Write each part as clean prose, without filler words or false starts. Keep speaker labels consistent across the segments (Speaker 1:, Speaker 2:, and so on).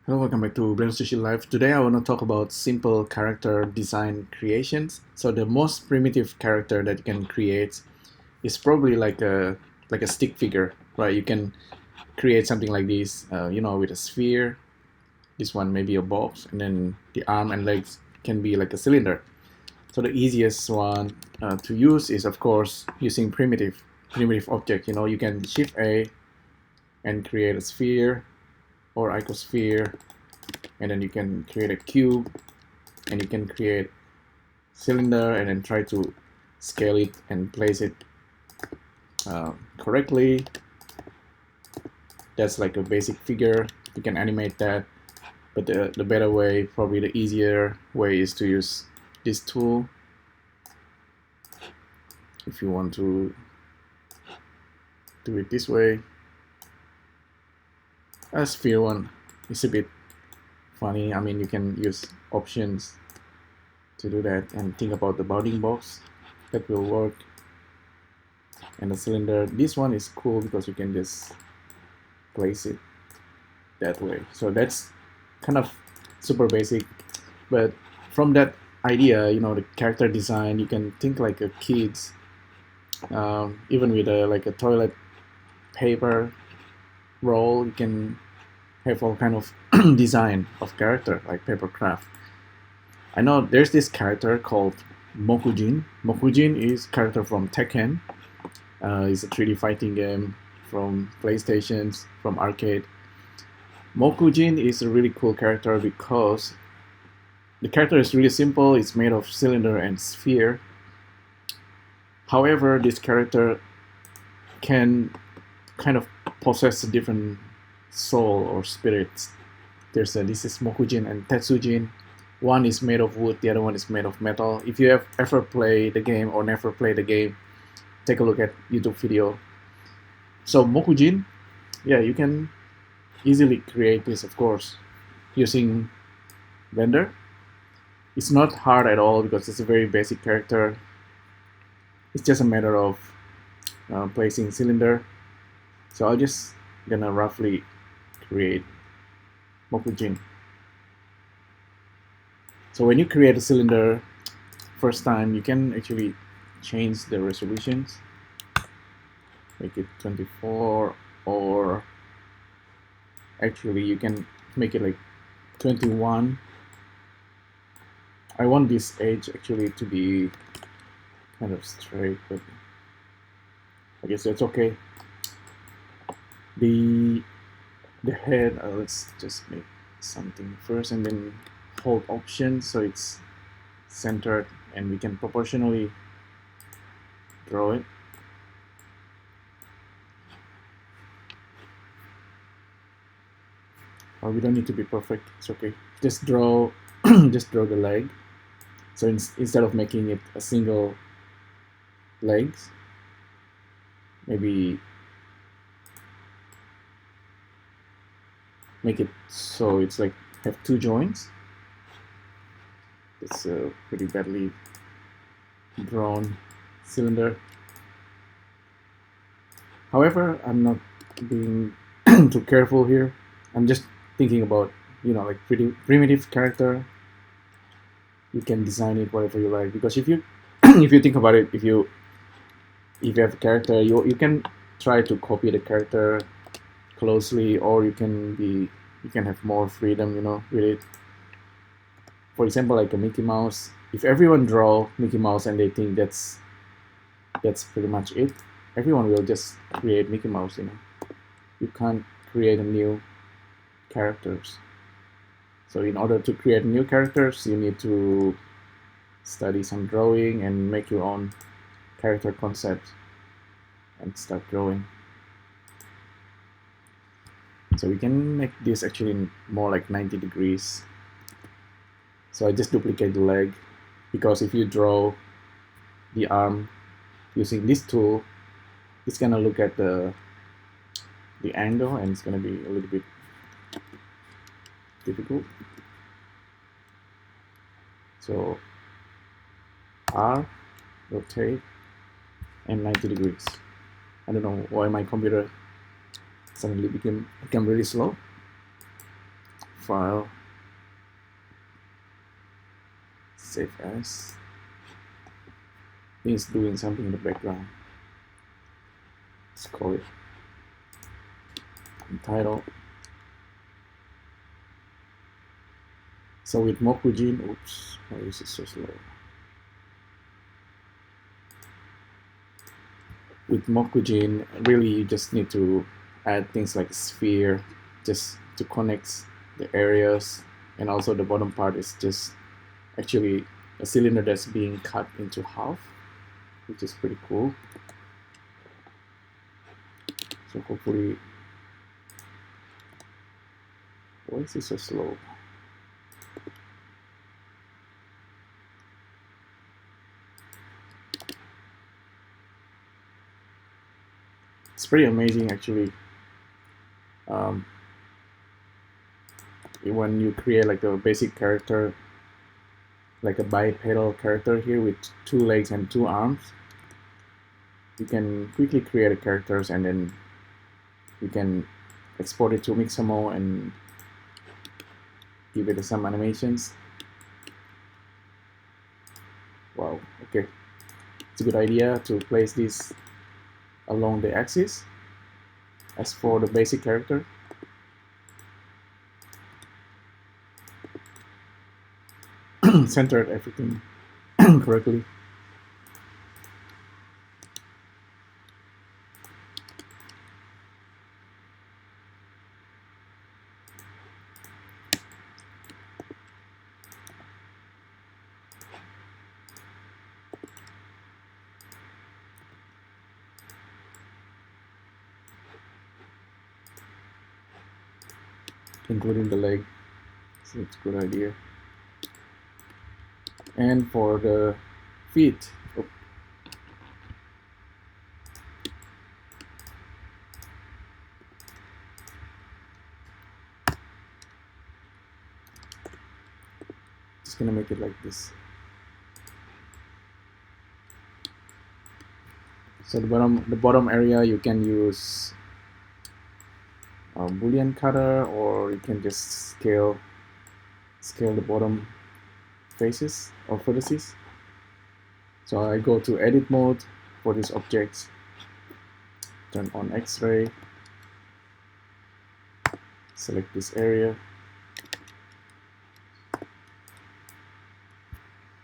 Speaker 1: Hello, welcome back to BSLIVE. Today I want to talk about simple character design creations. So the most primitive character that you can create is probably like a stick figure, right? You can create something like this, with a sphere. This one maybe a box, and then the arm and legs can be like a cylinder. So the easiest one to use is of course using primitive object. You can Shift A and create a sphere or icosphere, and then you can create a cube, and you can create cylinder and then try to scale it and place it correctly. That's like a basic figure. You can animate that, but the better way, probably the easier way, is to use this tool. If you want to do it this way, a sphere one is a bit funny. I mean, you can use options to do that and think about the bounding box that will work. And the cylinder, this one is cool because you can just place it that way. So that's kind of super basic, but from that idea, the character design, you can think like a kids, even with like a toilet paper roll. You can have all kind of design of character like paper craft. I know there's this character called MOKUJIN. MOKUJIN is character from Tekken. It's a 3D fighting game from PlayStations, from arcade. MOKUJIN is a really cool character because the character is really simple. It's made of cylinder and sphere. However, this character can kind of possess a different soul or spirits. This is MOKUJIN and Tetsujin. One is made of wood, the other one is made of metal. If you have ever played the game or never played the game, take a look at YouTube video. So MOKUJIN, yeah, you can easily create this, of course, using Blender. It's not hard at all because it's a very basic character. It's just a matter of placing cylinder. So I'm just gonna roughly create MOKUJIN. So when you create a cylinder first time, you can actually change the resolutions, make it 24, or actually you can make it like 21. I want this edge actually to be kind of straight, but I guess that's okay. The head, let's just make something first and then hold option so it's centered, and we can proportionally draw it. Or we don't need to be perfect, it's okay. Just draw just draw the leg. So instead of making it a single legs, maybe make it so it's like have two joints. It's a pretty badly drawn cylinder. However, I'm not being too careful here. I'm just thinking about, like pretty primitive character. You can design it whatever you like, because if you if you think about it, if you have a character, you can try to copy the character closely, or you can have more freedom, with it. For example, like a Mickey Mouse. If everyone draw Mickey Mouse and they think that's pretty much it, everyone will just create Mickey Mouse. You can't create a new characters. So in order to create new characters, you need to study some drawing and make your own character concept and start drawing. So we can make this actually more like 90 degrees. So I just duplicate the leg, because if you draw the arm using this tool, it's gonna look at the angle, and it's gonna be a little bit difficult. So R, rotate, and 90 degrees. I don't know why my computer suddenly became really slow. file, save as. It's doing something in the background. Let's call it title. So with MOKUJIN, oops, why is it so slow? With MOKUJIN, really you just need to add things like sphere just to connect the areas, and also the bottom part is just actually a cylinder that's being cut into half, which is pretty cool. So hopefully, why is it so slow? It's pretty amazing actually. When you create like a basic character, like a bipedal character here with 2 legs and 2 arms, you can quickly create a characters, and then you can export it to Mixamo and give it some animations. Wow, okay. It's a good idea to place this along the axis. As for the basic character, centered everything correctly. Including the leg, so it's a good idea. And for the feet, just gonna make it like this. So the bottom area you can use a Boolean cutter, or you can just scale the bottom faces or vertices. So I go to edit mode for these objects, turn on X-ray, select this area,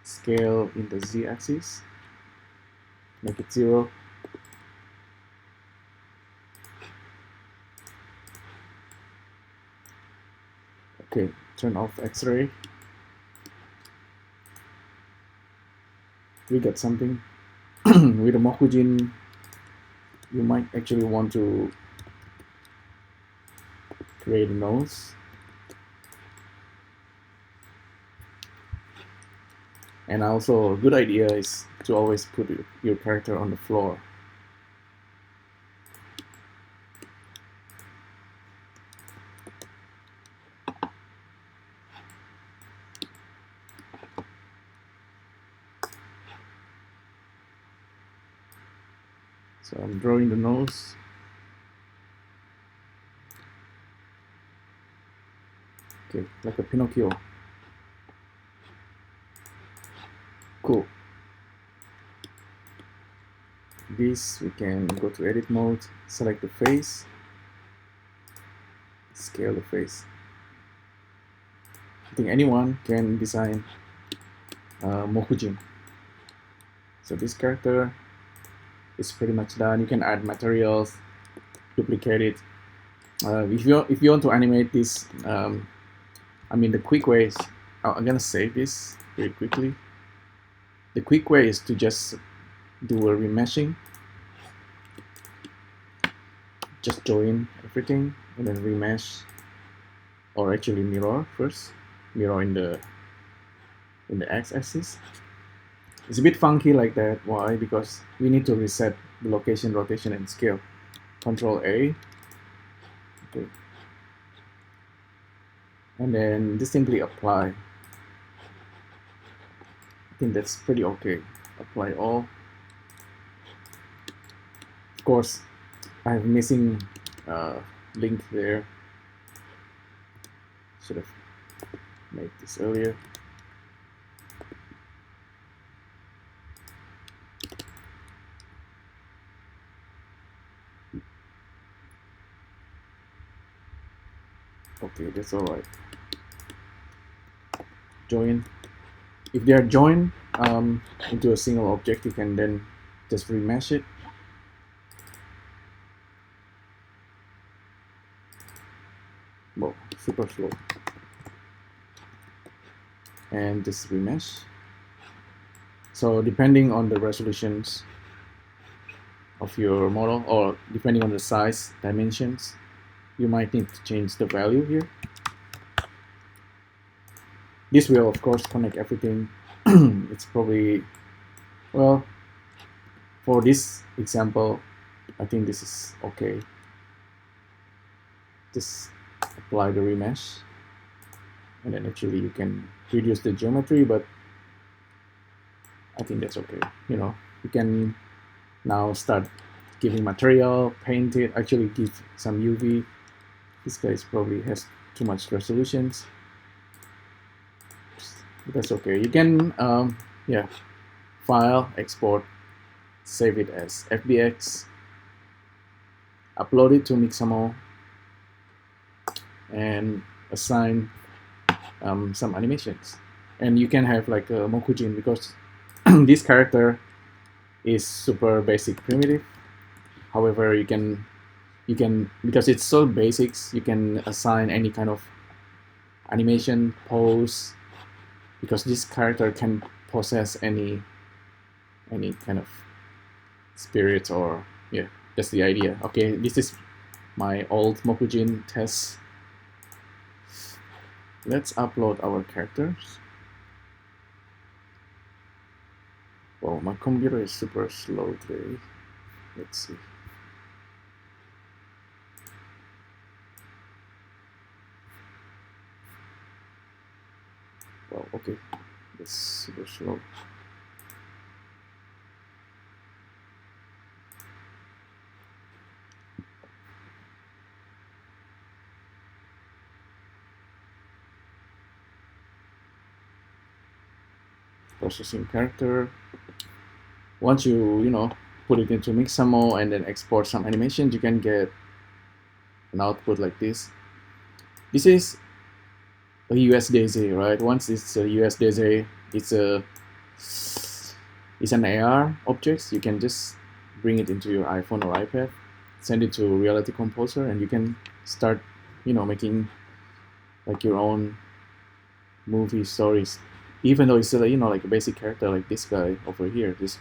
Speaker 1: scale in the Z-axis, make it 0. Okay, turn off X-ray. We got something. With the MOKUJIN, you might actually want to create a nose. And also, a good idea is to always put your character on the floor. So I'm drawing the nose. Okay, like a Pinocchio. Cool. This, we can go to edit mode, select the face, scale the face. I think anyone can design MOKUJIN. So this character is pretty much done. You can add materials, duplicate it. If you want to animate this, I mean, the quick way is, I'm gonna save this very quickly. The quick way is to just do a remeshing. Just join everything and then remesh, or actually mirror first. Mirror in the x-axis. It's a bit funky like that. Why? Because we need to reset the location, rotation, and scale. Control A. Okay. And then just simply apply. I think that's pretty okay. Apply all. Of course, I have missing link there. Should have made this earlier. Okay, that's all right. Join. If they are joined into a single object, you can then just remesh it. Well, super slow. And just remesh. So depending on the resolutions of your model, or depending on the size, dimensions, you might need to change the value here. This will, of course, connect everything. It's probably, well, for this example, I think this is okay. Just apply the remesh, and then actually you can reduce the geometry, but I think that's okay. You know, you can now start giving material, paint it, actually give some UV. This guy probably has too much resolutions. That's okay. You can, yeah, file, export, save it as FBX, upload it to Mixamo, and assign some animations. And you can have like a MOKUJIN, because this character is super basic primitive. However, you can because it's so basics, you can assign any kind of animation, pose, because this character can possess any kind of spirit, or yeah, that's the idea. Okay, this is my old MOKUJIN test. Let's upload our characters. Well, my computer is super slow today. Let's see. Well, okay, it's super slow. Processing character. Once you know, put it into Mixamo and then export some animations, you can get an output like this. This is a USDZ, right? Once it's a USDZ, it's an AR object. You can just bring it into your iPhone or iPad, send it to Reality Composer, and you can start, you know, making like your own movie stories. Even though it's a, you know, like a basic character like this guy over here. This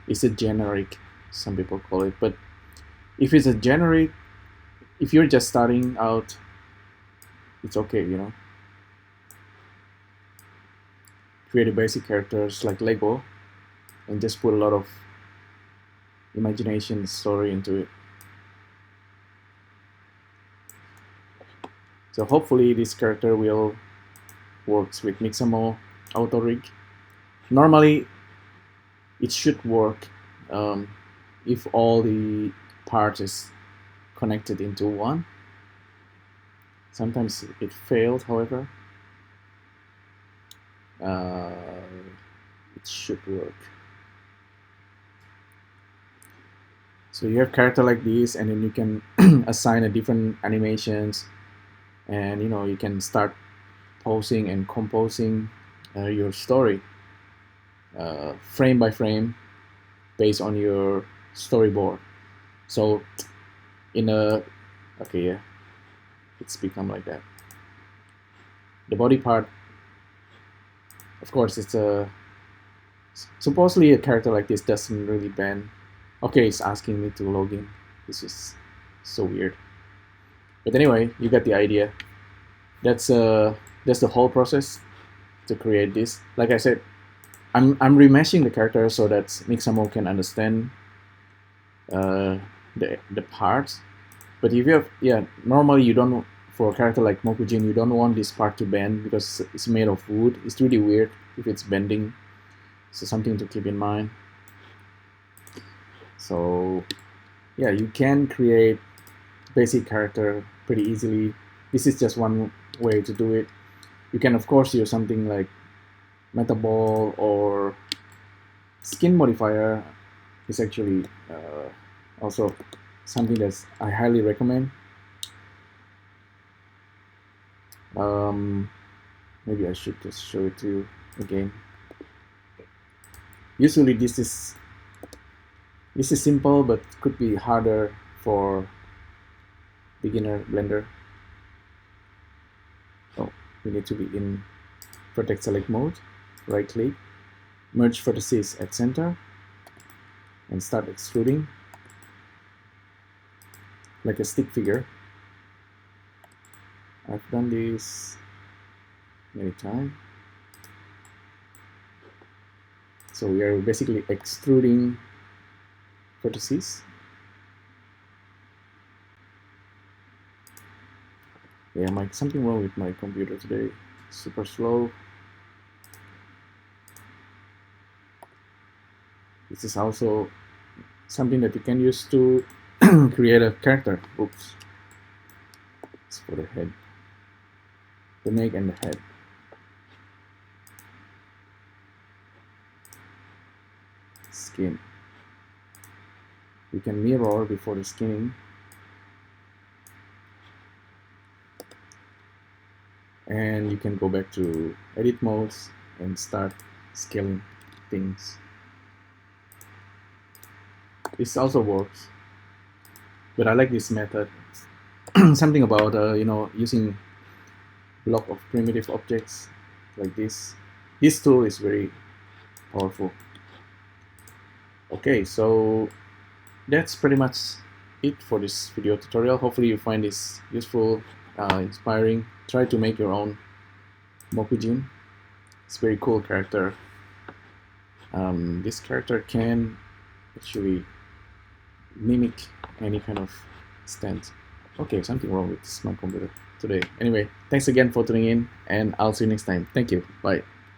Speaker 1: is a generic, some people call it. But if it's a generic, if you're just starting out, it's okay, you know. Create a basic characters like Lego, and just put a lot of imagination story into it. So hopefully this character will works with Mixamo Auto Rig. Normally it should work if all the parts is connected into one. Sometimes it failed, however. It should work. So you have character like this, and then you can assign a different animations, and you know, you can start posing and composing your story frame by frame based on your storyboard. So in a, okay, yeah, it's become like that. The body part, of course, it's a, supposedly a character like this doesn't really bend. Okay, it's asking me to log in. This is so weird. But anyway, you got the idea. That's the whole process to create this. Like I said, I'm remeshing the character so that Mixamo can understand the parts. But if you have, yeah, normally you don't, for a character like MOKUJIN, you don't want this part to bend because it's made of wood. It's really weird if it's bending. So something to keep in mind. So yeah, you can create basic character pretty easily. This is just one way to do it. You can of course use something like metaball or skin modifier. Is actually also something that I highly recommend. Maybe I should just show it to you again. Usually this is simple, but could be harder for beginner Blender. Oh, we need to be in vertex select mode, right click, merge vertices at center, and start extruding like a stick figure. I've done this many times. So we are basically extruding vertices. Yeah, something wrong with my computer today. Super slow. This is also something that you can use to create a character. Oops. It's for the head. The neck and the head. Skin. You can mirror before the skinning. And you can go back to edit modes and start scaling things. This also works, but I like this method. Something about you know, using block of primitive objects like this. This tool is very powerful. Okay, so that's pretty much it for this video tutorial. Hopefully you find this useful, inspiring. Try to make your own MOKUJIN. It's a very cool character. This character can actually mimic any kind of stance. Okay, something wrong with my computer today. Anyway, thanks again for tuning in, and I'll see you next time. Thank you. Bye.